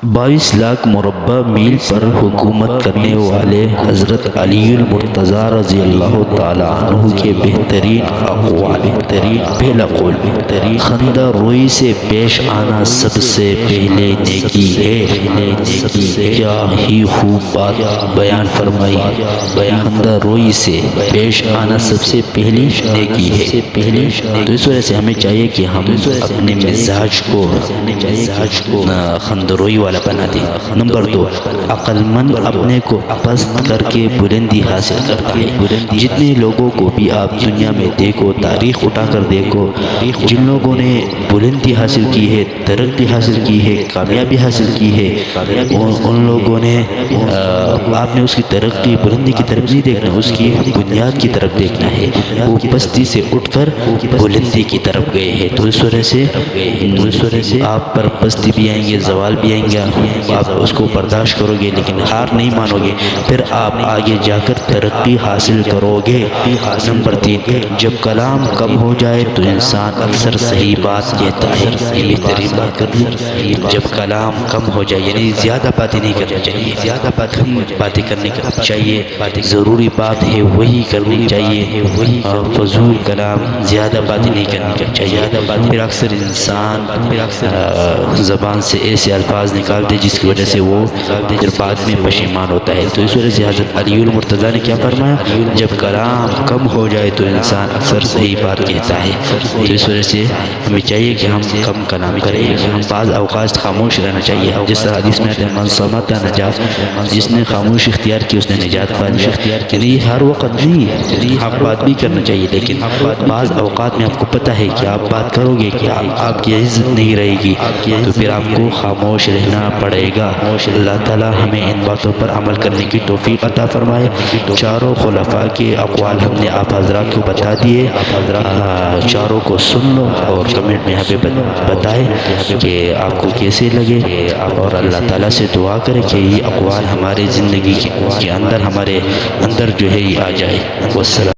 22 لاکھ مربع میل پر حکومت کرنے والے حضرت علی المرتضیٰ رضی اللہ تعالیٰ عنہ کے بہترین اقوال، پہلا قول، خندہ روئی سے پیش آنا سب سے پہلے نیکی ہے۔ کیا ہی خوب بات بیان فرمائی، خندہ روئی سے پیش آنا سب سے پہلی نیکی ہے۔ تو اس وجہ سے ہمیں چاہیے کہ ہم اپنے مزاج کو خندہ روئی والا بنا دیں۔ نمبر 2، عقل مند اپنے کو پست کر کے بلندی حاصل کرتا ہے۔ جتنے لوگوں کو بھی آپ دنیا میں دیکھو، تاریخ اٹھا کر دیکھو، جن لوگوں نے بلندی حاصل کی ہے، ترقی حاصل کی ہے، کامیابی حاصل کی ہے، ان لوگوں نے آپ نے اس کی ترقی بلندی کی طرف نہیں دیکھنا، اس کی بنیاد کی طرف دیکھنا ہے۔ وہ پستی سے اٹھ کر بلندی کی طرف گئے ہیں۔ تو اس وجہ سے آپ پر پستی بھی آئیں گے، زوال بھی آئیں گے، آپ اس کو برداشت کرو گے، لیکن ہار نہیں مانو گے، پھر آپ آگے جا کر ترقی حاصل کرو گے۔ نمبر 3، جب کلام کم ہو جائے تو انسان اکثر صحیح بات کہتا ہے۔ یہ بہترین بات کر دوں، جب کلام کم ہو جائے یعنی زیادہ باتیں نہیں کرنی چاہیے، کم باتیں کرنی چاہیے، ضروری بات ہے وہی کرنی چاہیے، فضول کلام زیادہ باتیں نہیں کرنی چاہیے۔ پھر اکثر انسان زبان سے ایسے الفاظ نکالتے جس کی وجہ سے وہ پھر بعد میں پشیمان ہوتا ہے۔ تو اس وجہ سے حضرت علی المرتضیٰ نے کیا فرمایا، جب کلام کم ہو جائے تو انسان اکثر صحیح بات کہتا ہے۔ تو اس وجہ سے ہمیں چاہیے کہ ہم کم کلام کریں، ہم بعض اوقات خاموش رہنا چاہیے۔ جس طرح حدیث میں آتا ہے من صمت نجات، جس نے خاموش اختیار کی اس نے نجات پا لیا۔ یعنی ہر وقت نہیں، آپ بات بھی کرنا چاہیے، لیکن بعض اوقات میں آپ کو پتہ ہے کہ آپ بات کرو گے کہ آپ کی عزت نہیں رہے گی، تو پھر آپ کو خاموش رہنا پڑے گا۔ اللہ تعالیٰ ہمیں ان باتوں پر عمل کرنے کی توفیق عطا فرمائے۔ چاروں خلفاء کے اقوال ہم نے آپ حضرات کو بتا دیے، چاروں کو سن لو اور کمنٹ میں یہاں پہ بتائیں کہ آپ کو کیسے لگے، اور اللہ تعالیٰ سے دعا کریں کہ یہ اقوال ہمارے زندگی کے اندر ہمارے اندر جو ہے یہ آ جائے۔ والسلام۔